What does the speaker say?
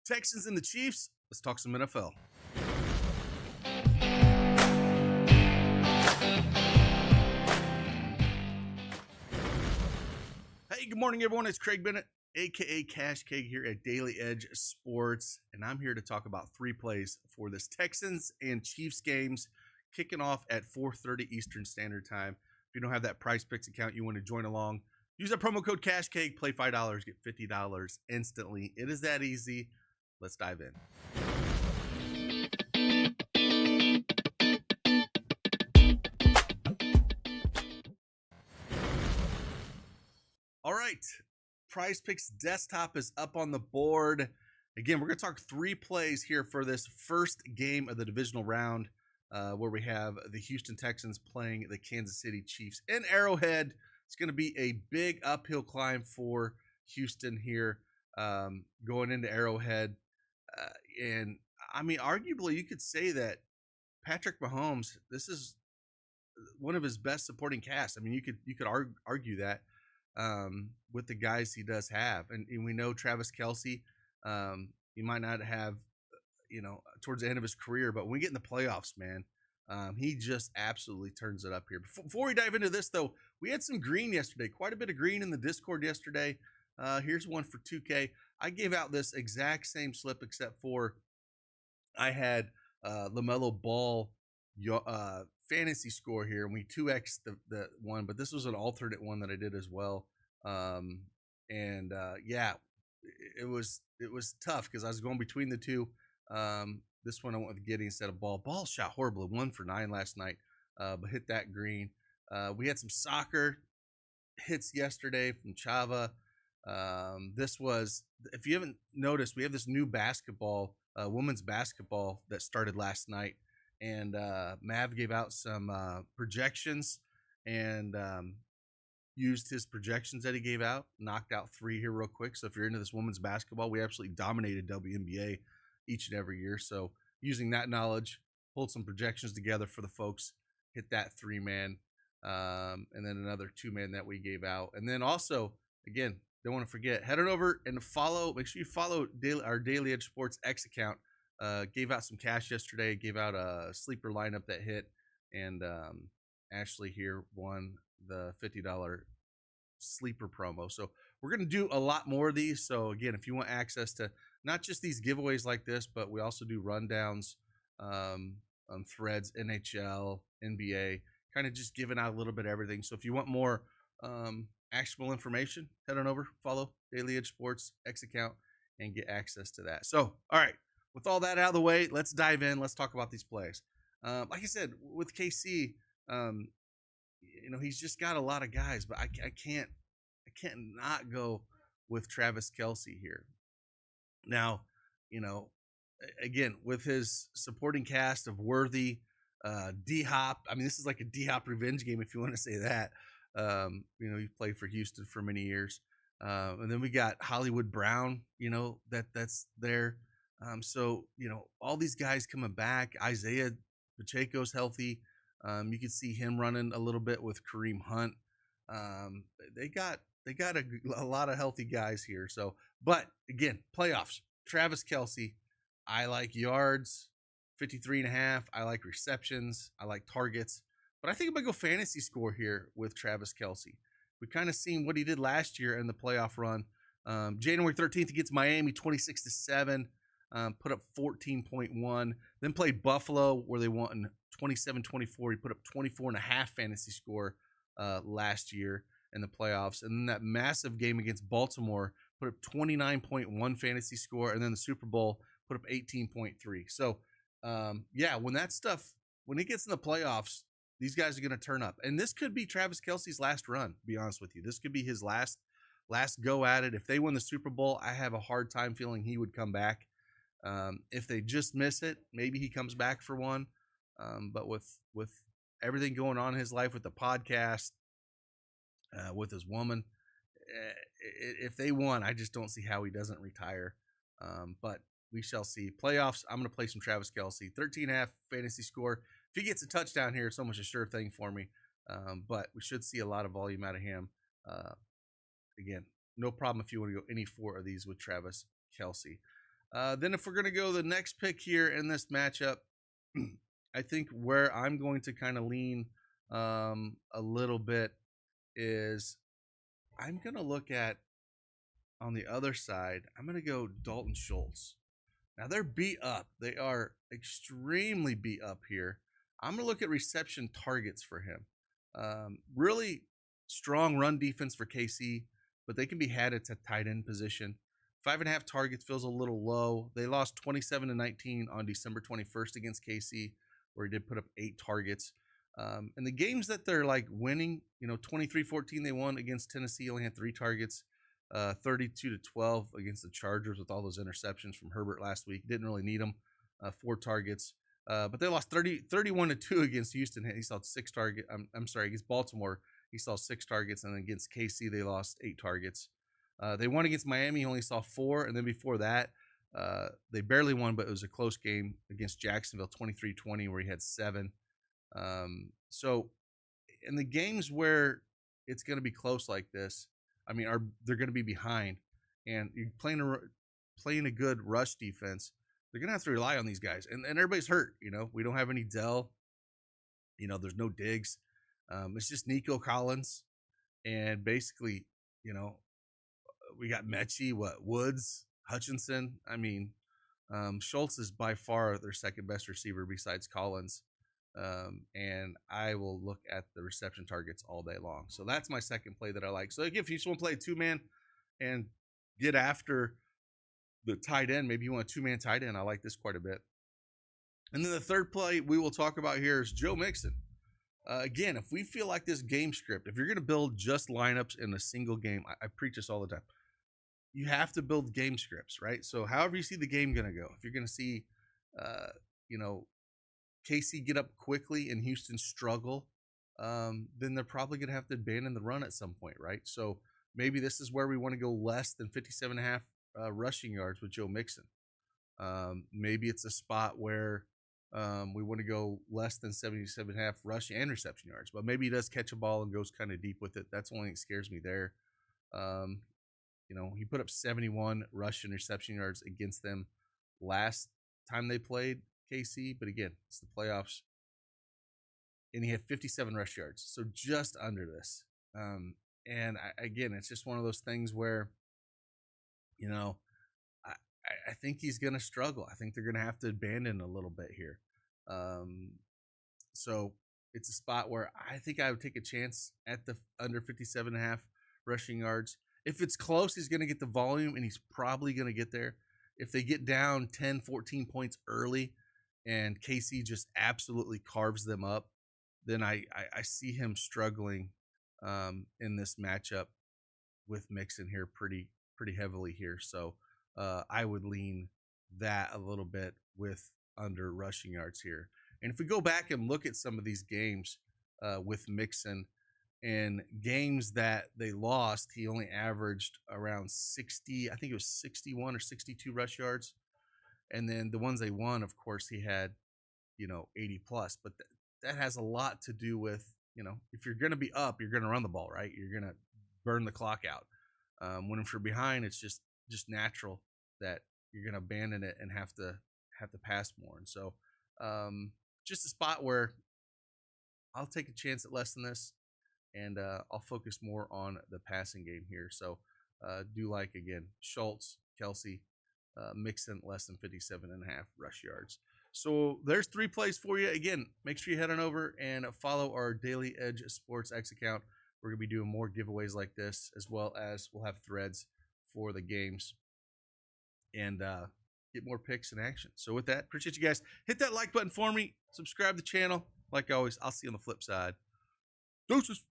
Texans and the Chiefs. Let's talk some NFL. Hey, good morning, everyone. It's Craig Bennett, a.k.a. CashKeg here at Daily Edge Sports, and I'm here to talk about three plays for this Texans and Chiefs games kicking off at 4:30 Eastern Standard Time. If you don't have that Prizepicks account, you want to join along, use that promo code CashKeg, play $5, get $50 instantly. It is that easy. Let's dive in. All right, Prizepicks desktop is up on the board. Again, we're going to talk three plays here for this first game of the divisional round, where we have the Houston Texans playing the Kansas City Chiefs in Arrowhead. It's going to be a big uphill climb for Houston here, going into Arrowhead. And I mean, arguably, you could say that Patrick Mahomes, this is one of his best supporting casts. I mean, you could argue that with the guys he does have, and we know Travis Kelce, he might not have, towards the end of his career, but when we get in the playoffs, man, he just absolutely turns it up here. Before we dive into this, though, we had some green yesterday, quite a bit of green in the Discord yesterday. Here's one for 2K. I gave out this exact same slip, except for I had LaMelo Ball fantasy score here, and we 2x the one, but this was an alternate one that I did as well. Yeah, it was tough because I was going between the two. This one I went with Giddey instead of Ball. Ball shot horribly, 1 for 9 last night, but hit that green. We had some soccer hits yesterday from Chava. This was, if you haven't noticed, we have this new basketball, women's basketball that started last night, and Mav gave out some projections and used his projections that he gave out, knocked out 3 here real quick. So if you're into this women's basketball, we absolutely dominated WNBA each and every year. So using that knowledge, pulled some projections together for the folks, hit that 3-man, and then another 2-man that we gave out. And then also, again, don't want to forget, head on over and make sure you follow our Daily Edge Sports X account. Gave out some cash yesterday, gave out a sleeper lineup that hit, and Ashley here won the $50 sleeper promo. So we're going to do a lot more of these. So again, if you want access to not just these giveaways like this, but we also do rundowns, threads, NHL, NBA, kind of just giving out a little bit of everything. So if you want more actionable information, head on over, follow Daily Edge Sports X account, and get access to that. So, all right, with all that out of the way, let's dive in. Let's talk about these plays. Like I said, with KC, he's just got a lot of guys, but I can't not go with Travis Kelce here. Now, again, with his supporting cast of Worthy, D-Hop, I mean, this is like a D-Hop revenge game, if you want to say that. He played for Houston for many years. And then we got Hollywood Brown, that's there. So, all these guys coming back. Isaiah Pacheco's healthy. You can see him running a little bit with Kareem Hunt. They got a lot of healthy guys here. So, but again, playoffs, Travis Kelce, I like yards, 53.5. I like receptions. I like targets. But I think I'm going to go fantasy score here with Travis Kelce. We kind of seen what he did last year in the playoff run. January 13th against Miami, 26-7, put up 14.1. Then played Buffalo, where they won 27-24. He put up 24.5 fantasy score last year in the playoffs. And then that massive game against Baltimore, put up 29.1 fantasy score. And then the Super Bowl, put up 18.3. So, when it gets in the playoffs, these guys are going to turn up. And this could be Travis Kelce's last run, to be honest with you. This could be his last go at it. If they win the Super Bowl, I have a hard time feeling he would come back. If they just miss it, maybe he comes back for one. But with everything going on in his life, with the podcast, with his woman, if they won, I just don't see how he doesn't retire. But we shall see. Playoffs, I'm going to play some Travis Kelce. 13.5 fantasy score. If he gets a touchdown here, it's almost a sure thing for me. But we should see a lot of volume out of him. Again, no problem if you want to go any 4 of these with Travis Kelce. Then if we're going to go the next pick here in this matchup, I think where I'm going to kind of lean a little bit is I'm going to look at on the other side, I'm going to go Dalton Schultz. Now they're beat up. They are extremely beat up here. I'm going to look at reception targets for him. Really strong run defense for KC, but they can be had at a tight end position. 5.5 targets feels a little low. They lost 27-19 on December 21st against KC, where he did put up 8 targets. And the games that they're like winning, 23-14 they won against Tennessee, only had 3 targets. 32-12 against the Chargers with all those interceptions from Herbert last week. Didn't really need them. 4 targets. But they lost 31-2 against Houston. He saw 6 targets. I'm sorry, against Baltimore, he saw 6 targets. And against KC, they lost 8 targets. They won against Miami, he only saw 4. And then before that, they barely won, but it was a close game against Jacksonville, 23-20, where he had 7. So in the games where it's going to be close like this, they're going to be behind, and you're playing a good rush defense. They're going to have to rely on these guys, and everybody's hurt. We don't have any Dell. There's no Diggs. It's just Nico Collins, and basically, we got Mechie, Woods, Hutchinson. Schultz is by far their second best receiver besides Collins. And I will look at the reception targets all day long. So that's my second play that I like. So again, if you just want to play a 2-man and get after the tight end, maybe you want a 2-man tight end, I like this quite a bit. And then the third play we will talk about here is Joe Mixon. Again, if we feel like this game script, if you're going to build just lineups in a single game, I preach this all the time. You have to build game scripts, right? So however you see the game going to go, if you're going to see, KC get up quickly and Houston struggle, then they're probably going to have to abandon the run at some point, right? So maybe this is where we want to go less than 57.5 rushing yards with Joe Mixon. Maybe it's a spot where we want to go less than 77.5 rushing and reception yards, but maybe he does catch a ball and goes kind of deep with it. That's the only thing that scares me there. He put up 71 rush and reception yards against them last time they played KC, but again, it's the playoffs, and he had 57 rush yards, so just under this. And again, it's just one of those things where, I think he's going to struggle. I think they're going to have to abandon a little bit here. So it's a spot where I think I would take a chance at the under 57.5 rushing yards. If it's close, he's going to get the volume, and he's probably going to get there. If they get down 10, 14 points early, and KC just absolutely carves them up, then I see him struggling in this matchup with Mixon here pretty heavily here. So I would lean that a little bit with under rushing yards here. And if we go back and look at some of these games with Mixon, in games that they lost, he only averaged around 60, I think it was 61 or 62 rush yards. And then the ones they won, of course, he had, 80 plus. But that has a lot to do with, if you're going to be up, you're going to run the ball, right? You're going to burn the clock out. When if you're behind, it's just natural that you're going to abandon it and have to pass more. And so just a spot where I'll take a chance at less than this, and I'll focus more on the passing game here. So do like, again, Schultz, Kelsey, Mixon less than 57.5 rush yards. So there's 3 plays for you. Again, make sure you head on over and follow our Daily Edge Sports X account. We're going to be doing more giveaways like this, as well as we'll have threads for the games and get more picks in action. So with that, appreciate you guys. Hit that like button for me. Subscribe to the channel. Like always, I'll see you on the flip side. Deuces.